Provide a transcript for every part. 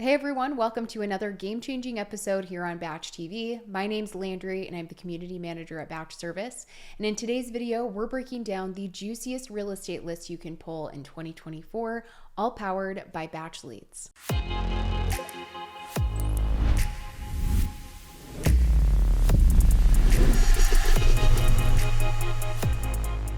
Hey everyone, welcome to another game-changing episode here on BatchTV. My name's Landree and I'm the community manager at Batch Service. And in today's video, we're breaking down the juiciest real estate lists you can pull in 2024, all powered by BatchLeads.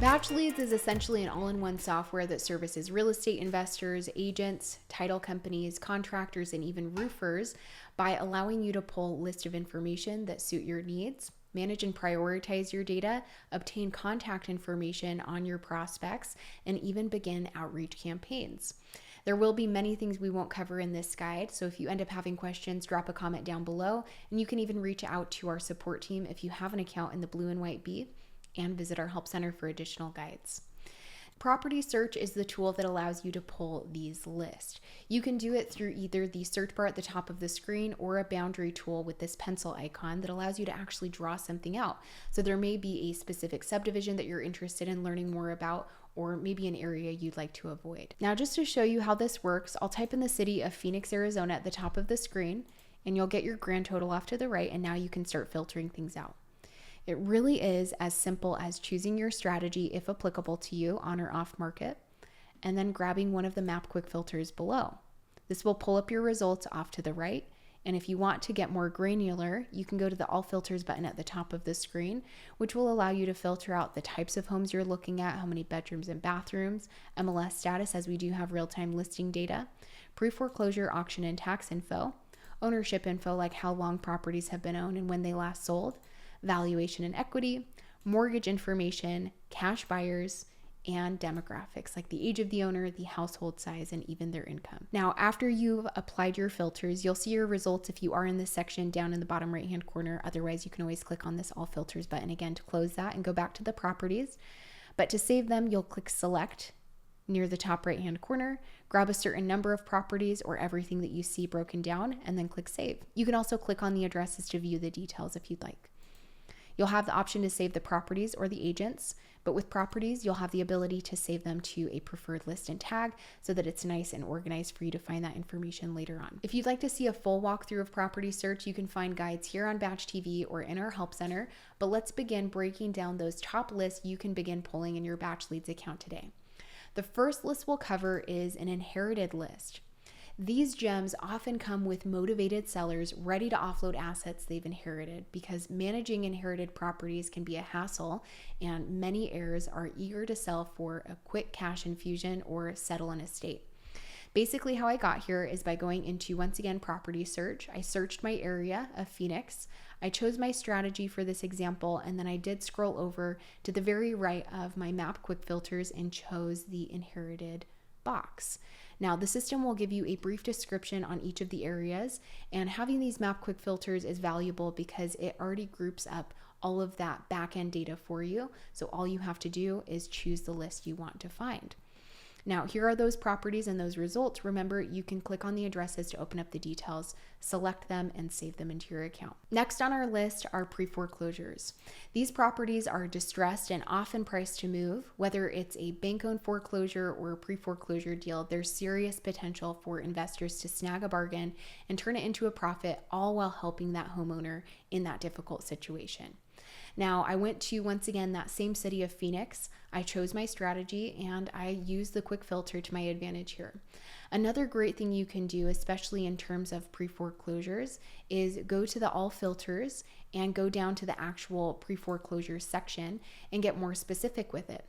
BatchLeads is essentially an all-in-one software that services real estate investors, agents, title companies, contractors, and even roofers by allowing you to pull lists of information that suit your needs, manage and prioritize your data, obtain contact information on your prospects, and even begin outreach campaigns. There will be many things we won't cover in this guide, so if you end up having questions, drop a comment down below, and you can even reach out to our support team if you have an account in the Blue and White B, and visit our help center for additional guides. Property search is the tool that allows you to pull these lists. You can do it through either the search bar at the top of the screen or a boundary tool with this pencil icon that allows you to actually draw something out. So there may be a specific subdivision that you're interested in learning more about, or maybe an area you'd like to avoid. Now, just to show you how this works, I'll type in the city of Phoenix, Arizona at the top of the screen, and you'll get your grand total off to the right, and now you can start filtering things out. It really is as simple as choosing your strategy, if applicable to you, on or off market, and then grabbing one of the map quick filters below. This will pull up your results off to the right, and if you want to get more granular, you can go to the All Filters button at the top of the screen, which will allow you to filter out the types of homes you're looking at, how many bedrooms and bathrooms, MLS status, as we do have real-time listing data, pre-foreclosure auction and tax info, ownership info like how long properties have been owned and when they last sold, valuation and equity, mortgage information, cash buyers, and demographics like the age of the owner, the household size, and even their income. Now, after you've applied your filters, you'll see your results if you are in this section down in the bottom right-hand corner. Otherwise, you can always click on this All Filters button again to close that and go back to the properties. But to save them, you'll click Select near the top right-hand corner, grab a certain number of properties or everything that you see broken down, and then click Save. You can also click on the addresses to view the details if you'd like. You'll have the option to save the properties or the agents, but with properties, you'll have the ability to save them to a preferred list and tag so that it's nice and organized for you to find that information later on. If you'd like to see a full walkthrough of property search, you can find guides here on BatchTV or in our help center, but let's begin breaking down those top lists you can begin pulling in your BatchLeads account today. The first list we'll cover is an inherited list. These gems often come with motivated sellers ready to offload assets they've inherited because managing inherited properties can be a hassle, and many heirs are eager to sell for a quick cash infusion or settle an estate. Basically, how I got here is by going into, once again, property search. I searched my area of Phoenix. I chose my strategy for this example, and then I did scroll over to the very right of my map quick filters and chose the inherited box. Now, the system will give you a brief description on each of the areas, and having these map quick filters is valuable because it already groups up all of that back-end data for you. So all you have to do is choose the list you want to find. Now, here are those properties and those results. Remember, you can click on the addresses to open up the details, select them, and save them into your account. Next on our list are pre-foreclosures. These properties are distressed and often priced to move. Whether it's a bank-owned foreclosure or a pre-foreclosure deal, there's serious potential for investors to snag a bargain and turn it into a profit, all while helping that homeowner in that difficult situation. Now, I went to, once again, that same city of Phoenix. I chose my strategy and I used the quick filter to my advantage here. Another great thing you can do, especially in terms of pre-foreclosures, is go to the All Filters and go down to the actual pre-foreclosure section and get more specific with it.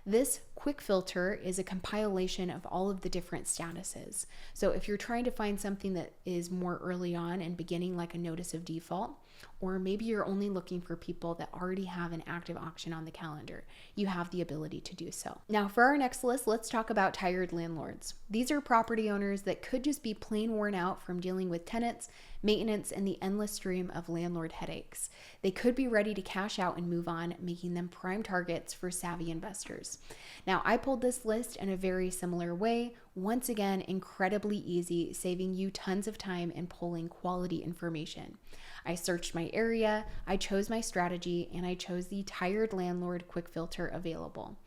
This quick filter is a compilation of all of the different statuses. So if you're trying to find something that is more early on and beginning, like a notice of default, or maybe you're only looking for people that already have an active auction on the calendar, you have the ability to do so. Now, for our next list, let's talk about tired landlords. These are property owners that could just be plain worn out from dealing with tenants, maintenance, and the endless stream of landlord headaches. They could be ready to cash out and move on, making them prime targets for savvy investors. Now, I pulled this list in a very similar way. Once again, incredibly easy, saving you tons of time and pulling quality information. I searched my area, I chose my strategy, and I chose the tired landlord quick filter available.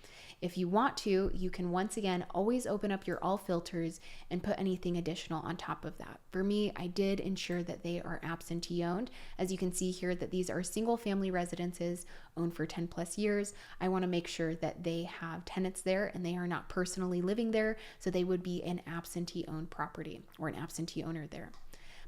If you want to, you can once again always open up your all filters and put anything additional on top of that. For me, I did ensure that they are absentee owned. As you can see here, that these are single family residences owned for 10 plus years. I want to make sure that they have tenants there and they are not personally living there, so they would be an absentee owned property or an absentee owner there.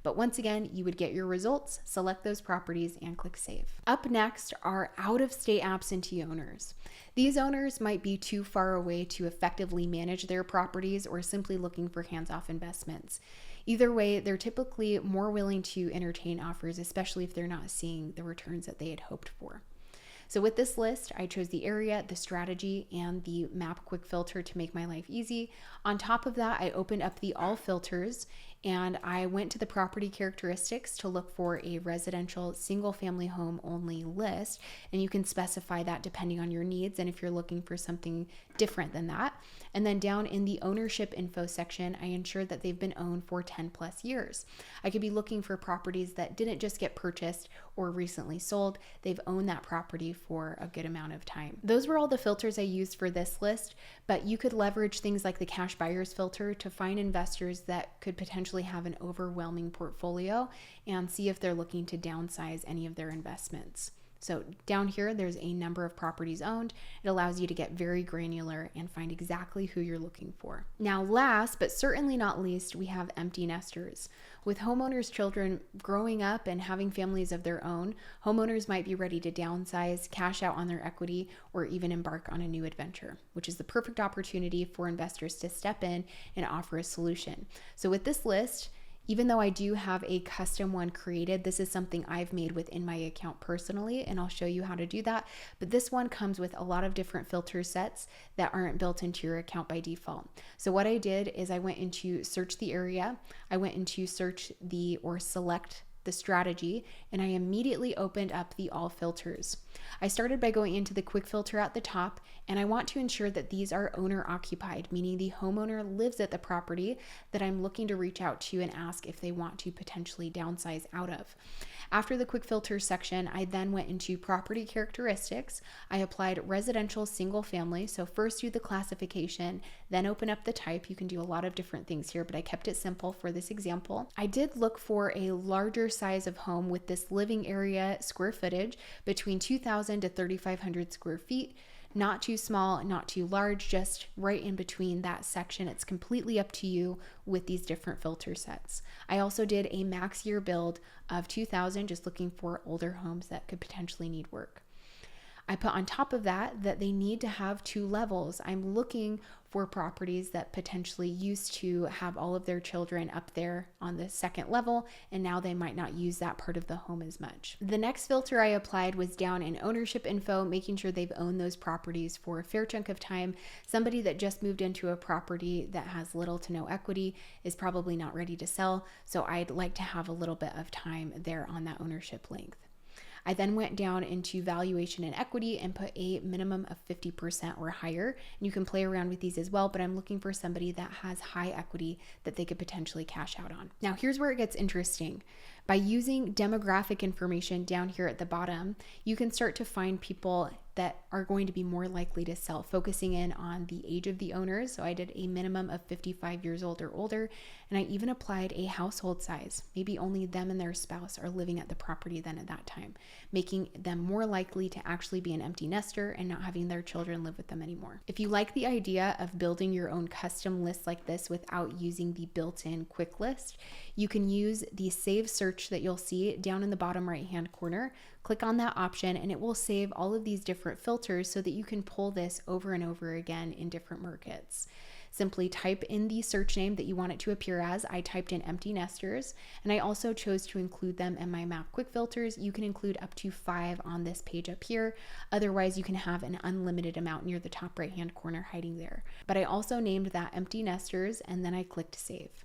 But once again, you would get your results, select those properties, and click save. Up next are out-of-state absentee owners. These owners might be too far away to effectively manage their properties or simply looking for hands-off investments. Either way, they're typically more willing to entertain offers, especially if they're not seeing the returns that they had hoped for. So with this list, I chose the area, the strategy, and the map quick filter to make my life easy. On top of that, I opened up the all filters and I went to the property characteristics to look for a residential single family home only list. And you can specify that depending on your needs and if you're looking for something different than that. And then down in the ownership info section, I ensured that they've been owned for 10 plus years. I could be looking for properties that didn't just get purchased or recently sold. They've owned that property for a good amount of time. Those were all the filters I used for this list, but you could leverage things like the cash buyers filter to find investors that could potentially have an overwhelming portfolio and see if they're looking to downsize any of their investments. So down here, there's a number of properties owned. It allows you to get very granular and find exactly who you're looking for. Now, last but certainly not least, we have empty nesters. With homeowners' children growing up and having families of their own, homeowners might be ready to downsize, cash out on their equity, or even embark on a new adventure, which is the perfect opportunity for investors to step in and offer a solution. So with this list, even though I do have a custom one created, this is something I've made within my account personally, and I'll show you how to do that. But this one comes with a lot of different filter sets that aren't built into your account by default. So what I did is I went into search the area, I went into search the or select the strategy, and I immediately opened up the all filters. I started by going into the quick filter at the top, and I want to ensure that these are owner occupied, meaning the homeowner lives at the property that I'm looking to reach out to and ask if they want to potentially downsize out of. After the quick filter section, I then went into property characteristics. I applied residential single family. So first do the classification, then open up the type. You can do a lot of different things here, but I kept it simple for this example. I did look for a larger size of home with this living area square footage between 2,000 to 3,500 square feet. Not too small, not too large, just right in between that section. It's completely up to you with these different filter sets. I also did a max year build of 2,000, just looking for older homes that could potentially need work. I put on top of that they need to have 2 levels. I'm looking for properties that potentially used to have all of their children up there on the second level, and now they might not use that part of the home as much. The next filter I applied was down in ownership info, making sure they've owned those properties for a fair chunk of time. Somebody that just moved into a property that has little to no equity is probably not ready to sell, so I'd like to have a little bit of time there on that ownership length. I then went down into valuation and equity and put a minimum of 50% or higher. And you can play around with these as well, but I'm looking for somebody that has high equity that they could potentially cash out on. Now, here's where it gets interesting. By using demographic information down here at the bottom, you can start to find people that are going to be more likely to sell, focusing in on the age of the owners. So I did a minimum of 55 years old or older, and I even applied a household size. Maybe only them and their spouse are living at the property then at that time, making them more likely to actually be an empty nester and not having their children live with them anymore. If you like the idea of building your own custom list like this without using the built-in quick list, you can use the save search that you'll see down in the bottom right-hand corner. Click on that option and it will save all of these different filters so that you can pull this over and over again in different markets. Simply type in the search name that you want it to appear as. I typed in empty nesters, and I also chose to include them in my map quick filters. You can include up to 5 on this page up here. Otherwise, you can have an unlimited amount near the top right-hand corner hiding there. But I also named that empty nesters, and then I clicked save.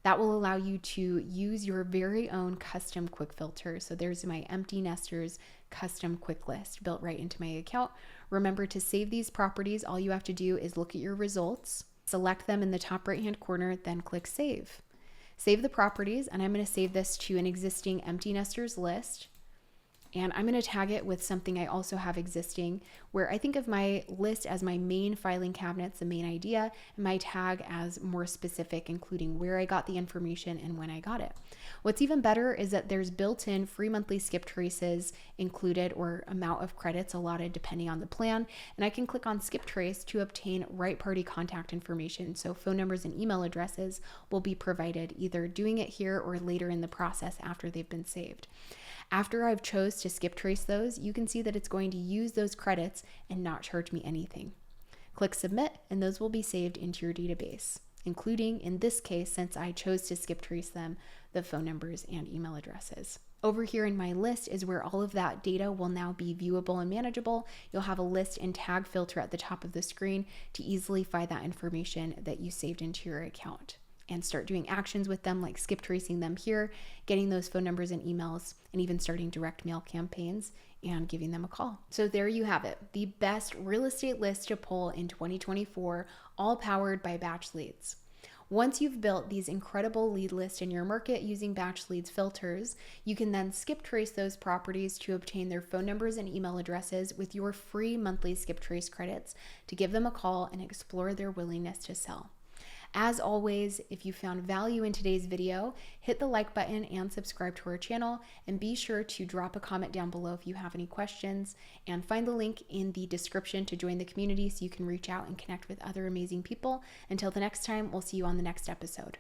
That will allow you to use your very own custom quick filter. So there's my empty nesters custom quick list built right into my account. Remember to save these properties. All you have to do is look at your results, select them in the top right-hand corner, then click save. Save the properties, and I'm going to save this to an existing empty nesters list. And I'm going to tag it with something I also have existing, where I think of my list as my main filing cabinets, the main idea, and my tag as more specific, including where I got the information and when I got it. What's even better is that there's built-in free monthly skip traces included, or amount of credits allotted depending on the plan. And I can click on skip trace to obtain right party contact information. So phone numbers and email addresses will be provided, either doing it here or later in the process after they've been saved. After I've chose to skip trace those, you can see that it's going to use those credits and not charge me anything. Click submit, and those will be saved into your database, including, in this case, since I chose to skip trace them, the phone numbers and email addresses. Over here in my list is where all of that data will now be viewable and manageable. You'll have a list and tag filter at the top of the screen to easily find that information that you saved into your account, and start doing actions with them, like skip tracing them here, getting those phone numbers and emails, and even starting direct mail campaigns and giving them a call. So there you have it, the best real estate list to pull in 2024, all powered by BatchLeads. Once you've built these incredible lead lists in your market using BatchLeads filters, you can then skip trace those properties to obtain their phone numbers and email addresses with your free monthly skip trace credits to give them a call and explore their willingness to sell. As always, if you found value in today's video, hit the like button and subscribe to our channel, and be sure to drop a comment down below if you have any questions, and find the link in the description to join the community so you can reach out and connect with other amazing people. Until the next time, we'll see you on the next episode.